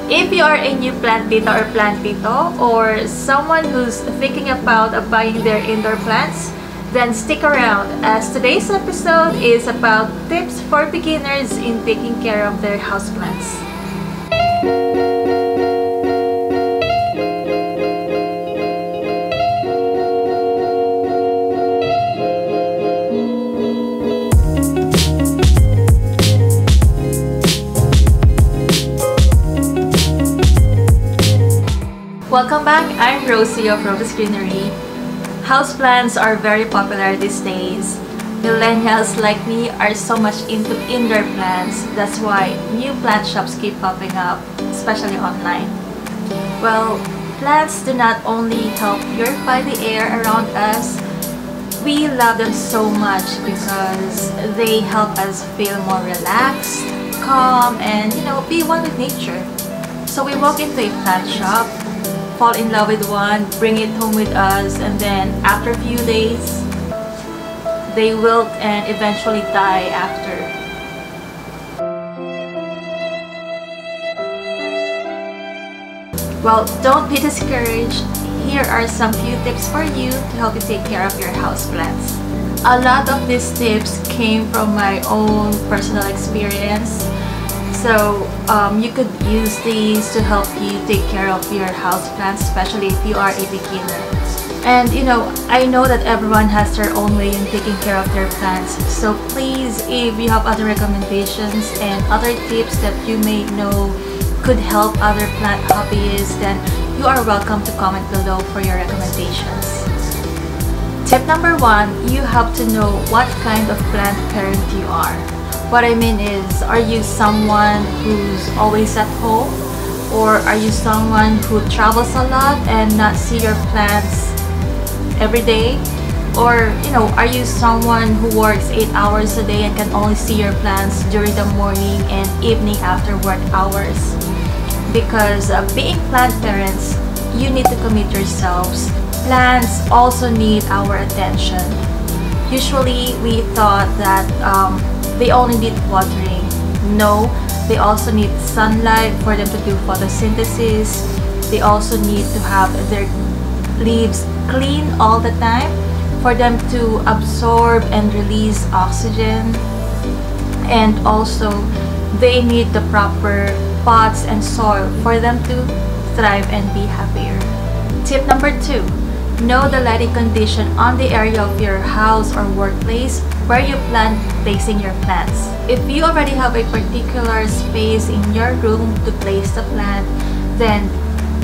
If you are a new plantita or plantito, or someone who's thinking about buying their indoor plants, then stick around, as today's episode is about tips for beginners in taking care of their houseplants. Welcome back, I'm Rosie of Rose Greenery. Houseplants are very popular these days. Millennials like me are so much into indoor plants. That's why new plant shops keep popping up, especially online. Well, plants do not only help purify the air around us, we love them so much because they help us feel more relaxed, calm, and be one with nature. So we walk into a plant shop, fall in love with one, bring it home with us, and then after a few days, they wilt and eventually die after. Well, don't be discouraged. Here are some few tips for you to help you take care of your houseplants. A lot of these tips came from my own personal experience. So you could use these to help you take care of your houseplants, especially if you are a beginner. And I know that everyone has their own way in taking care of their plants. So please, if you have other recommendations and other tips that you may know could help other plant hobbyists, then you are welcome to comment below for your recommendations. Tip number 1, you have to know what kind of plant parent you are. What I mean is, are you someone who's always at home? Or are you someone who travels a lot and not see your plants every day? Or, are you someone who works 8 hours a day and can only see your plants during the morning and evening after work hours? Because being plant parents, you need to commit yourselves. Plants also need our attention. Usually, we thought that they only need watering. No, they also need sunlight for them to do photosynthesis. They also need to have their leaves clean all the time for them to absorb and release oxygen. And also, they need the proper pots and soil for them to thrive and be happier. Tip number 2. Know the lighting condition on the area of your house or workplace where you plan placing your plants. If you already have a particular space in your room to place the plant, then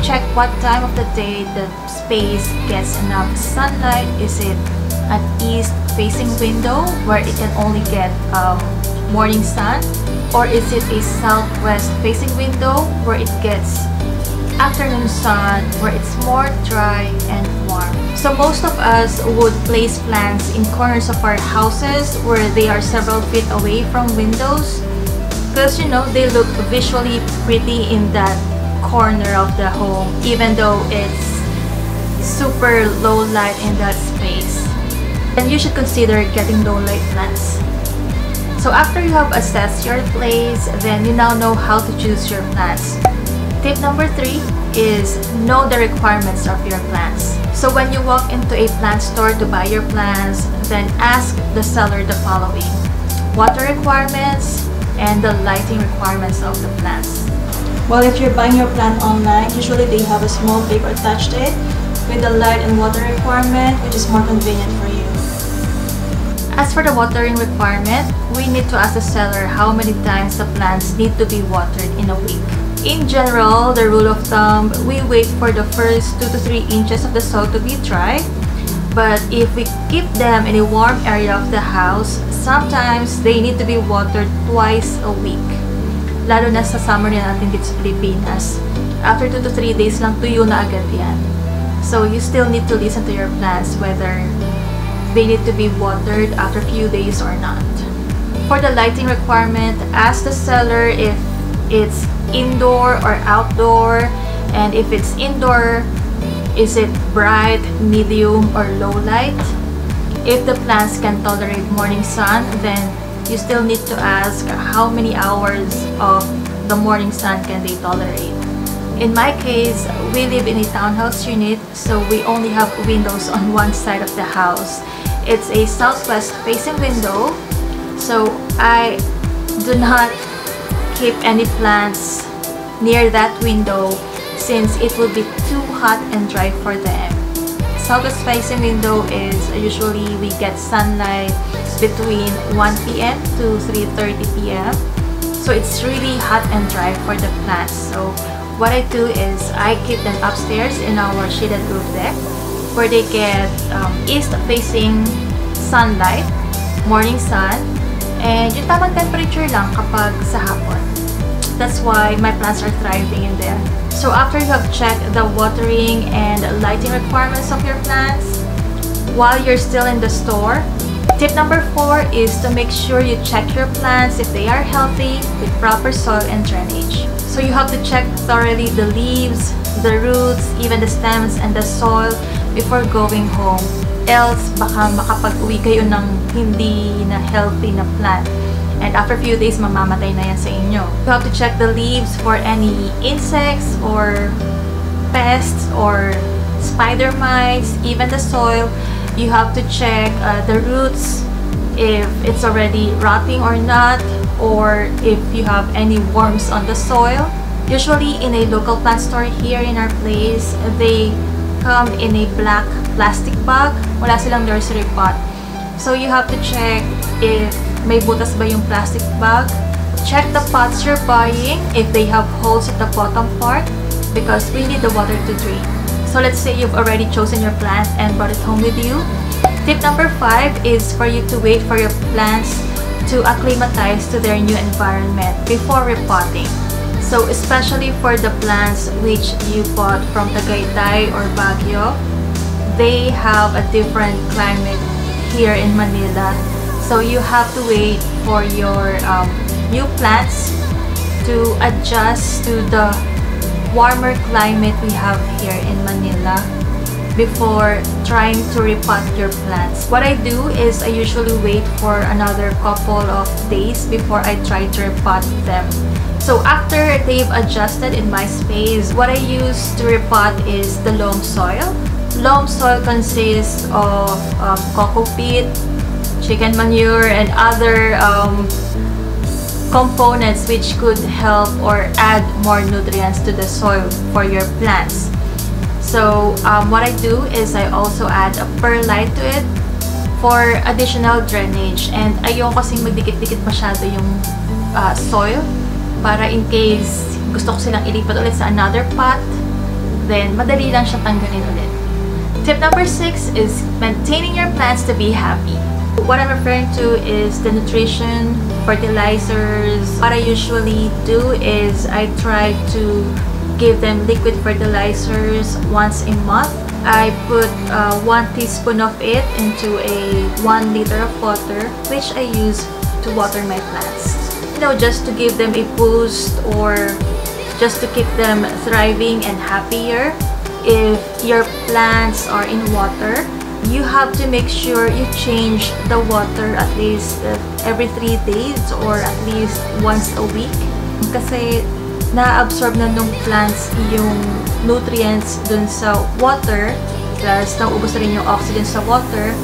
check what time of the day the space gets enough sunlight. Is it an east-facing window where it can only get morning sun? Or is it a southwest-facing window where it gets afternoon sun, where it's more dry and warm? So most of us would place plants in corners of our houses where they are several feet away from windows, because they look visually pretty in that corner of the home, even though it's super low light in that space. And you should consider getting low light plants. So after you have assessed your place, then you now know how to choose your plants. Tip number 3 is know the requirements of your plants. So when you walk into a plant store to buy your plants, then ask the seller the following: water requirements and the lighting requirements of the plants. Well, if you're buying your plant online, usually they have a small paper attached to it with the light and water requirement, which is more convenient for you. As for the watering requirement, we need to ask the seller how many times the plants need to be watered in a week. In general, the rule of thumb, we wait for the first 2 to 3 inches of the soil to be dry. But if we keep them in a warm area of the house, sometimes they need to be watered twice a week. Lalo na sa summer na natin dito sa Pilipinas. After 2 to 3 days lang tuyo na agad yan. So you still need to listen to your plants whether they need to be watered after a few days or not. For the lighting requirement, ask the seller if it's indoor or outdoor, and if it's indoor, is it bright, medium, or low light? If the plants can tolerate morning sun, then you still need to ask how many hours of the morning sun can they tolerate. In my case, we live in a townhouse unit, so we only have windows on one side of the house. It's a southwest facing window, so I do not keep any plants near that window since it will be too hot and dry for them. Southwest facing window is usually we get sunlight between 1 p.m. to 3:30 p.m. So it's really hot and dry for the plants. So what I do is I keep them upstairs in our shaded roof deck where they get east-facing sunlight, morning sun, and yung tamang temperature lang kapag sa hapon. That's why my plants are thriving in there. So after you have checked the watering and lighting requirements of your plants, while you're still in the store, tip number 4 is to make sure you check your plants if they are healthy with proper soil and drainage. So you have to check thoroughly the leaves, the roots, even the stems and the soil before going home. Else, baka makapag-uwi kayo ng hindi na healthy na plant. And after a few days, mamamatay na yan sa inyo. You have to check the leaves for any insects or pests or spider mites, even the soil. You have to check the roots if it's already rotting or not, or if you have any worms on the soil. Usually in a local plant store here in our place, they come in a black plastic bag. Wala silang nursery pot. So you have to check if may butas ba yung plastic bag. Check the pots you're buying if they have holes at the bottom part because we need the water to drain. So let's say you've already chosen your plant and brought it home with you. Tip number 5 is for you to wait for your plants to acclimatize to their new environment before repotting. So especially for the plants which you bought from Tagaytay or Baguio, they have a different climate here in Manila. So you have to wait for your new plants to adjust to the warmer climate we have here in Manila before trying to repot your plants. What I do is I usually wait for another couple of days before I try to repot them. So after they've adjusted in my space, what I use to repot is the loam soil. Loam soil consists of coco peat, chicken manure, and other components which could help or add more nutrients to the soil for your plants. So what I do is I also add a perlite to it for additional drainage, and ayoko kasing magdikit-dikit masyado yung soil para in case gusto ko silang ilipat ulit sa another pot, then madali lang siya tanggalin ulit. Tip number 6 is maintaining your plants to be happy. What I'm referring to is the nutrition, fertilizers. What I usually do is I try to give them liquid fertilizers once a month. I put 1 teaspoon of it into a 1 liter of water, which I use to water my plants. You know, just to give them a boost or just to keep them thriving and happier. If your plants are in water, you have to make sure you change the water at least every 3 days or at least once a week. Kasi na-absorb na nung plants yung nutrients dun sa water, plus nauubos na rin yung oxygen sa water,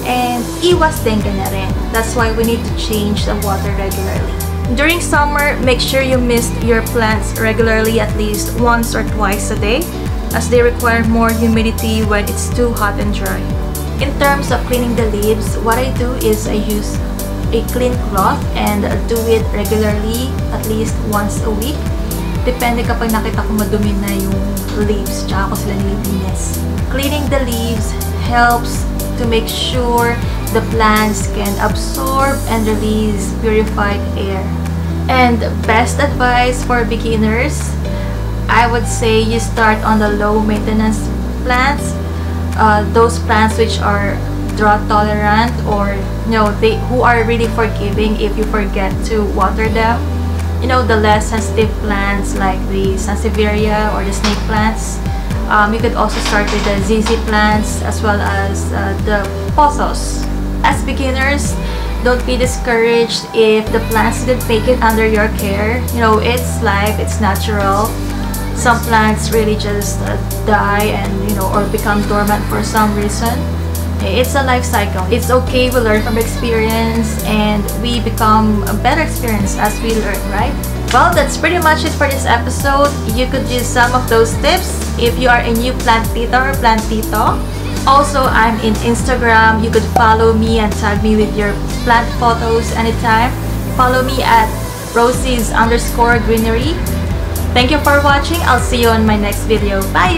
and iwas dengue na rin. That's why we need to change the water regularly. During summer, make sure you mist your plants regularly at least once or twice a day, as they require more humidity when it's too hot and dry. In terms of cleaning the leaves, what I do is I use a clean cloth and do it regularly at least once a week. Depende kapag nakita ko madumi na yung leaves, tsaka ko sila nililinis. Cleaning the leaves helps to make sure the plants can absorb and release purified air. And best advice for beginners, I would say you start on the low maintenance plants, those plants which are drought tolerant, or who are really forgiving if you forget to water them. You know, the less sensitive plants like the sansevieria or the snake plants. You could also start with the ZZ plants as well as the pothos. As beginners, don't be discouraged if the plants didn't make it under your care. You know, it's life, it's natural. Some plants really just die and or become dormant for some reason. It's a life cycle. It's okay, we learn from experience and we become a better experience as we learn, right? Well, that's pretty much it for this episode. You could use some of those tips if you are a new plantita or plantito. Also, I'm in Instagram. You could follow me and tag me with your plant photos anytime. Follow me at Rosie's_greenery. Thank you for watching. I'll see you on my next video. Bye,